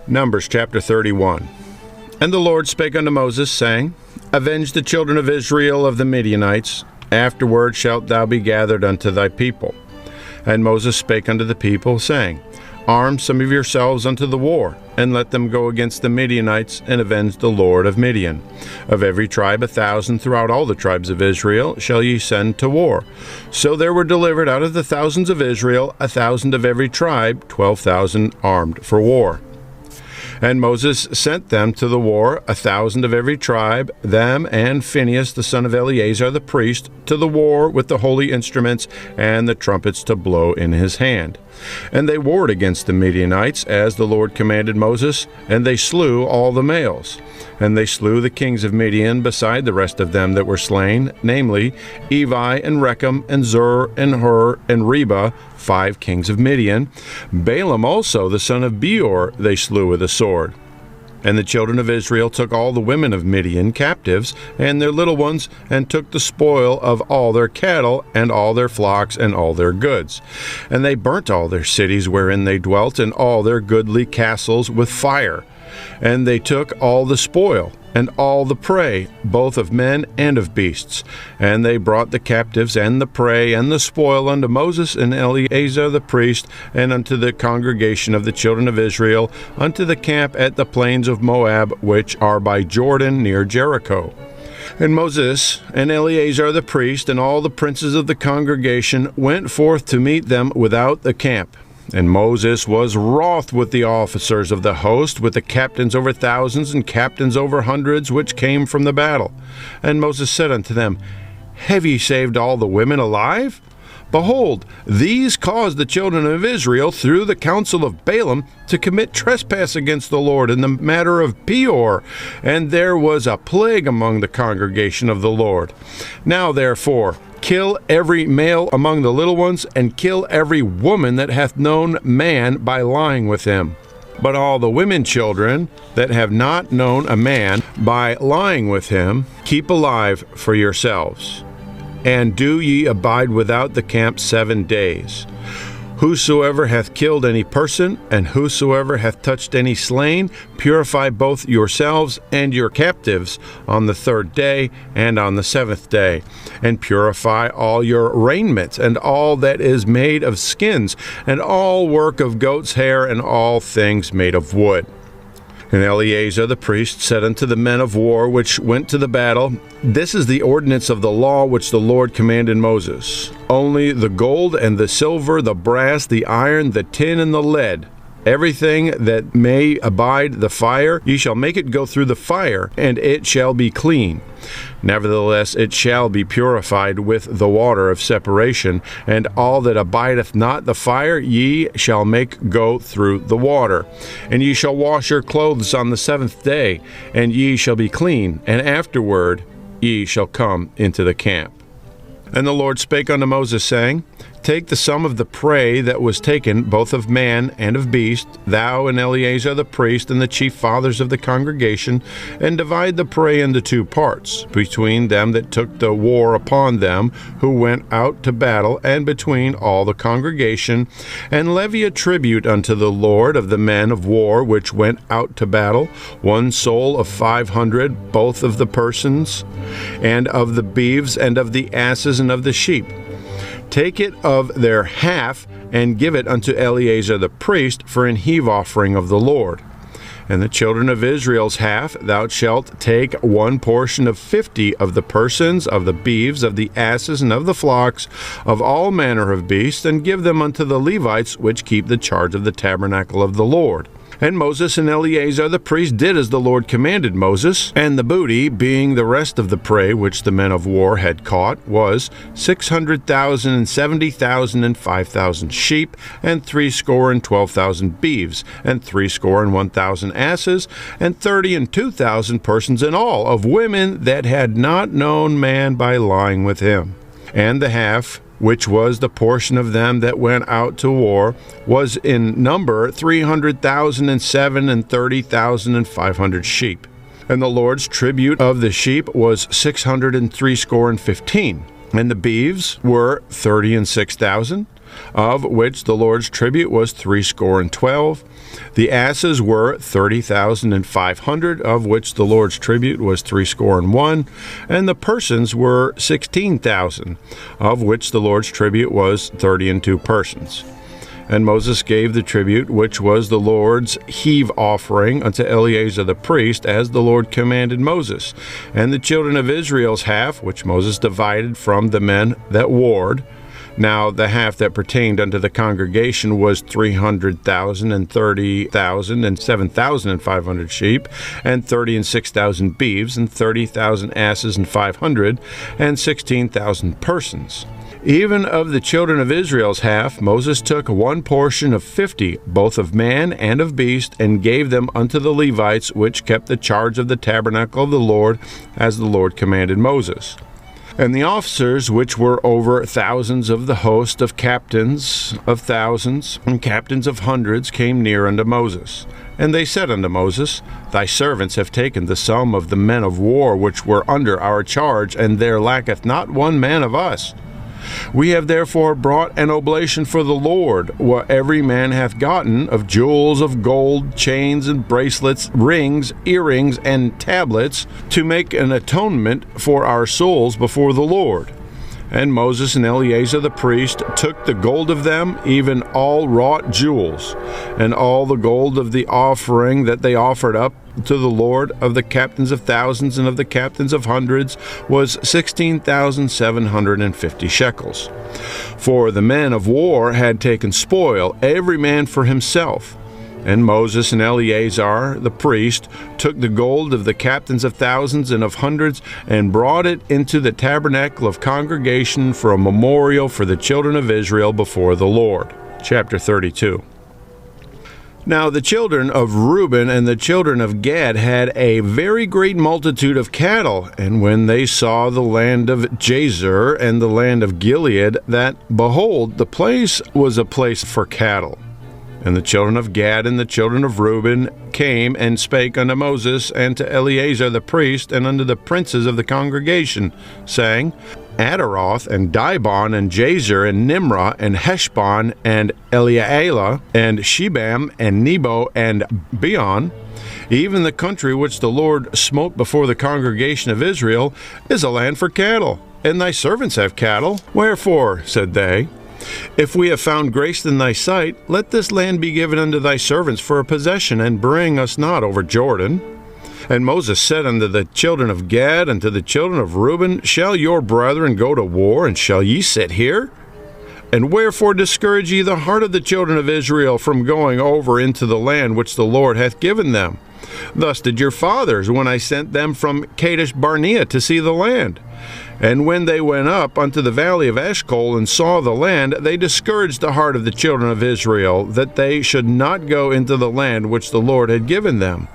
Numbers chapter 31. And the Lord spake unto Moses, saying, Avenge the children of Israel of the Midianites. Afterward shalt thou be gathered unto thy people. And Moses spake unto the people, saying, Arm some of yourselves unto the war, and let them go against the Midianites, and avenge the Lord of Midian. Of every tribe 1,000 throughout all the tribes of Israel shall ye send to war. So there were delivered out of the thousands of Israel 1,000 of every tribe, 12,000 armed for war. And Moses sent them to the war, 1,000 of every tribe, them and Phinehas the son of Eleazar the priest, to the war with the holy instruments and the trumpets to blow in his hand. And they warred against the Midianites, as the Lord commanded Moses, and they slew all the males. And they slew the kings of Midian beside the rest of them that were slain, namely, Evi and Rekem and Zur and Hur and Reba, 5 kings of Midian. Balaam also, the son of Beor, they slew with a sword. And the children of Israel took all the women of Midian captives, and their little ones, and took the spoil of all their cattle, and all their flocks, and all their goods. And they burnt all their cities wherein they dwelt, and all their goodly castles with fire. And they took all the spoil, and all the prey, both of men and of beasts. And they brought the captives, and the prey, and the spoil unto Moses and Eleazar the priest, and unto the congregation of the children of Israel, unto the camp at the plains of Moab, which are by Jordan near Jericho. And Moses and Eleazar the priest, and all the princes of the congregation, went forth to meet them without the camp. And Moses was wroth with the officers of the host, with the captains over thousands and captains over hundreds, which came from the battle. And Moses said unto them, Have ye saved all the women alive? Behold, these caused the children of Israel, through the counsel of Balaam, to commit trespass against the Lord in the matter of Beor, and there was a plague among the congregation of the Lord. Now therefore, kill every male among the little ones, and kill every woman that hath known man by lying with him. But all the women children that have not known a man by lying with him, keep alive for yourselves. And do ye abide without the camp 7 days. Whosoever hath killed any person, and whosoever hath touched any slain, purify both yourselves and your captives on the 3rd day and on the 7th day. And purify all your raiment, and all that is made of skins, and all work of goat's hair, and all things made of wood. And Eleazar the priest said unto the men of war which went to the battle, This is the ordinance of the law which the Lord commanded Moses. Only the gold and the silver, the brass, the iron, the tin, and the lead, everything that may abide the fire, ye shall make it go through the fire, and it shall be clean. Nevertheless, it shall be purified with the water of separation, and all that abideth not the fire ye shall make go through the water. And ye shall wash your clothes on the 7th day, and ye shall be clean, and afterward ye shall come into the camp. And the Lord spake unto Moses, saying, Take the sum of the prey that was taken, both of man and of beast, thou and Eleazar the priest, and the chief fathers of the congregation, and divide the prey into 2 parts, between them that took the war upon them who went out to battle, and between all the congregation, and levy a tribute unto the Lord of the men of war which went out to battle, 1 soul of 500, both of the persons, and of the beeves, and of the asses, and of the sheep. Take it of their half, and give it unto Eleazar the priest for an heave offering of the Lord. And the children of Israel's half thou shalt take 1 portion of 50 of the persons, of the beeves, of the asses, and of the flocks, of all manner of beasts, and give them unto the Levites which keep the charge of the tabernacle of the Lord. And Moses and Eleazar the priest did as the Lord commanded Moses. And the booty, being the rest of the prey which the men of war had caught, was 600,000 and 70,000 and 5,000 sheep, and 12,000 beeves, and 1,000 asses, and 32,000 persons in all, of women that had not known man by lying with him. And the half, which was the portion of them that went out to war, was in number 300,007 and 30,500 sheep. And the Lord's tribute of the sheep was 615. And the beeves were 36,000. of which the Lord's tribute was threescore and 12. The asses were 30,500, of which the Lord's tribute was threescore and 1. And the persons were 16,000, of which the Lord's tribute was 32 persons. And Moses gave the tribute, which was the Lord's heave offering, unto Eleazar the priest, as the Lord commanded Moses. And the children of Israel's half, which Moses divided from the men that warred. Now the half that pertained unto the congregation was 300,000, and 30,000, and 7,500 sheep, and 30 and 6,000 beeves, and 30,000 asses, and 500, and 16,000 persons. Even of the children of Israel's half, Moses took one portion of 50, both of man and of beast, and gave them unto the Levites, which kept the charge of the tabernacle of the Lord, as the Lord commanded Moses. And the officers which were over thousands of the host of captains of thousands and captains of hundreds came near unto Moses. And they said unto Moses, Thy servants have taken the sum of the men of war which were under our charge, and there lacketh not one man of us. We have therefore brought an oblation for the Lord, what every man hath gotten of jewels of gold, chains and bracelets, rings, earrings, and tablets, to make an atonement for our souls before the Lord. And Moses and Eleazar the priest took the gold of them, even all wrought jewels, and all the gold of the offering that they offered up to the Lord of the captains of thousands and of the captains of hundreds was 16,750 shekels. For the men of war had taken spoil, every man for himself. And Moses and Eleazar the priest took the gold of the captains of thousands and of hundreds, and brought it into the tabernacle of congregation for a memorial for the children of Israel before the Lord. Chapter 32. Now the children of Reuben and the children of Gad had a very great multitude of cattle, and when they saw the land of Jazer and the land of Gilead, that, behold, the place was a place for cattle. And the children of Gad and the children of Reuben came and spake unto Moses and to Eleazar the priest and unto the princes of the congregation, saying, Adaroth and Dibon and Jazer and Nimrah and Heshbon and Elealeh and Shebam and Nebo and Beon, even the country which the Lord smote before the congregation of Israel, is a land for cattle, and thy servants have cattle. Wherefore, said they, if we have found grace in thy sight, let this land be given unto thy servants for a possession, and bring us not over Jordan. And Moses said unto the children of Gad and to the children of Reuben, Shall your brethren go to war, and shall ye sit here? And wherefore discourage ye the heart of the children of Israel from going over into the land which the Lord hath given them? Thus did your fathers, when I sent them from Kadesh Barnea to see the land. And when they went up unto the valley of Eshcol and saw the land, they discouraged the heart of the children of Israel, that they should not go into the land which the Lord had given them.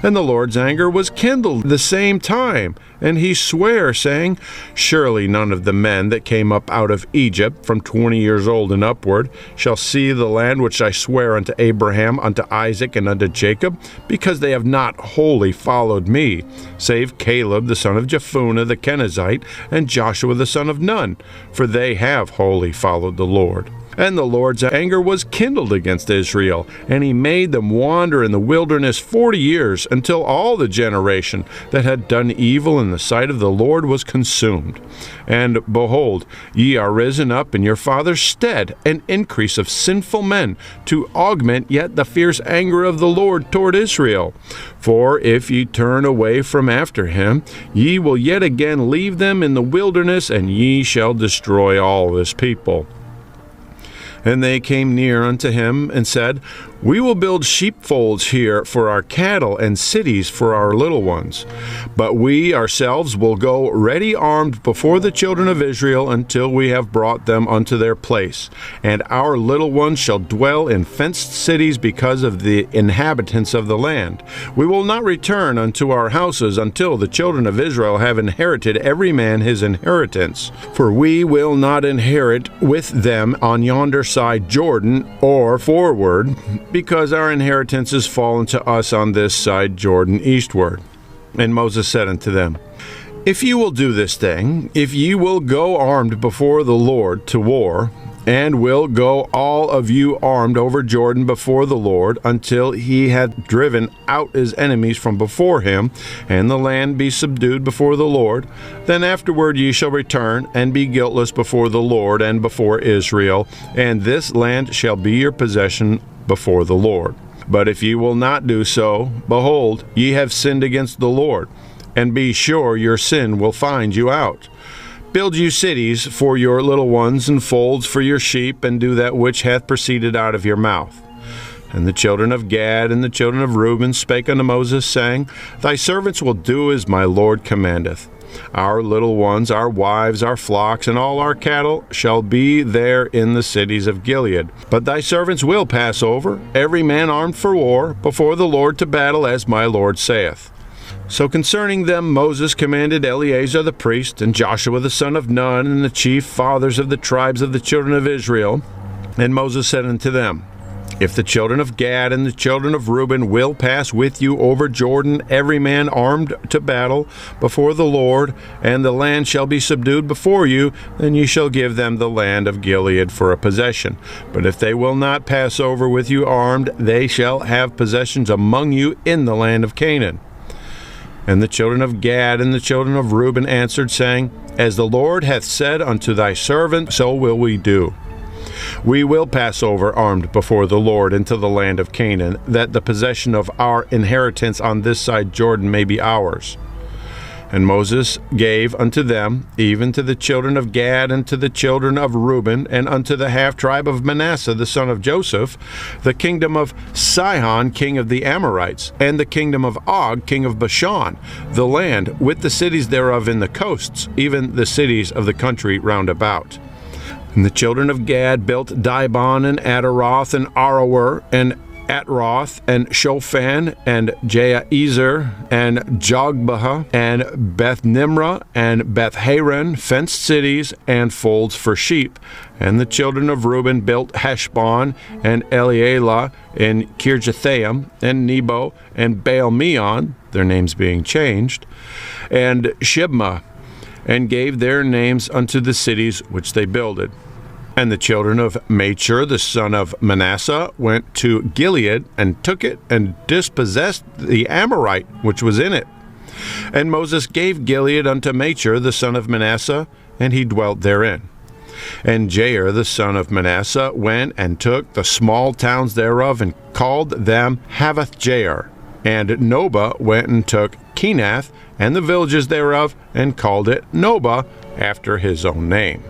And the Lord's anger was kindled the same time, and he sware, saying, Surely none of the men that came up out of Egypt from 20 years old and upward shall see the land which I swear unto Abraham, unto Isaac, and unto Jacob, because they have not wholly followed me, save Caleb the son of Jephunneh the Kenizzite, and Joshua the son of Nun, for they have wholly followed the Lord. And the Lord's anger was kindled against Israel, and he made them wander in the wilderness 40 years, until all the generation that had done evil in the sight of the Lord was consumed. And behold, ye are risen up in your father's stead, an increase of sinful men, to augment yet the fierce anger of the Lord toward Israel. For if ye turn away from after him, ye will yet again leave them in the wilderness, and ye shall destroy all this people. And they came near unto him, and said, We will build sheepfolds here for our cattle, and cities for our little ones. But we ourselves will go ready armed before the children of Israel, until we have brought them unto their place. And our little ones shall dwell in fenced cities because of the inhabitants of the land. We will not return unto our houses until the children of Israel have inherited every man his inheritance. For we will not inherit with them on yonder side Jordan, or forward, because our inheritance is fallen to us on this side Jordan eastward. And Moses said unto them, If ye will do this thing, if ye will go armed before the Lord to war, and will go all of you armed over Jordan before the Lord, until he hath driven out his enemies from before him, and the land be subdued before the Lord. Then afterward ye shall return, and be guiltless before the Lord and before Israel, and this land shall be your possession before the Lord. But if ye will not do so, behold, ye have sinned against the Lord, and be sure your sin will find you out. Build you cities for your little ones, and folds for your sheep, and do that which hath proceeded out of your mouth. And the children of Gad and the children of Reuben spake unto Moses, saying, Thy servants will do as my Lord commandeth. Our little ones, our wives, our flocks, and all our cattle shall be there in the cities of Gilead. But thy servants will pass over, every man armed for war, before the Lord to battle, as my Lord saith. So concerning them Moses commanded Eleazar the priest, and Joshua the son of Nun, and the chief fathers of the tribes of the children of Israel. And Moses said unto them, If the children of Gad and the children of Reuben will pass with you over Jordan, every man armed to battle before the Lord, and the land shall be subdued before you, then ye shall give them the land of Gilead for a possession. But if they will not pass over with you armed, they shall have possessions among you in the land of Canaan. And the children of Gad and the children of Reuben answered, saying, As the Lord hath said unto thy servant, so will we do. We will pass over armed before the Lord into the land of Canaan, that the possession of our inheritance on this side Jordan may be ours. And Moses gave unto them, even to the children of Gad and to the children of Reuben, and unto the half-tribe of Manasseh the son of Joseph, the kingdom of Sihon king of the Amorites, and the kingdom of Og king of Bashan, the land with the cities thereof in the coasts, even the cities of the country round about. And the children of Gad built Dibon and Ataroth and Aroer and Atroth and Shophan and Jaezer and Jogbehah and Beth Nimrah and Beth Haran, fenced cities and folds for sheep. And the children of Reuben built Heshbon and Elealeh and Kirjathaim and Nebo and Baal-meon, their names being changed, and Shibmah, and gave their names unto the cities which they builded. And the children of Machir the son of Manasseh went to Gilead, and took it, and dispossessed the Amorite which was in it. And Moses gave Gilead unto Machir the son of Manasseh, and he dwelt therein. And Jair the son of Manasseh went and took the small towns thereof, and called them Havoth-jair. And Nobah went and took Kenath and the villages thereof, and called it Nobah, after his own name.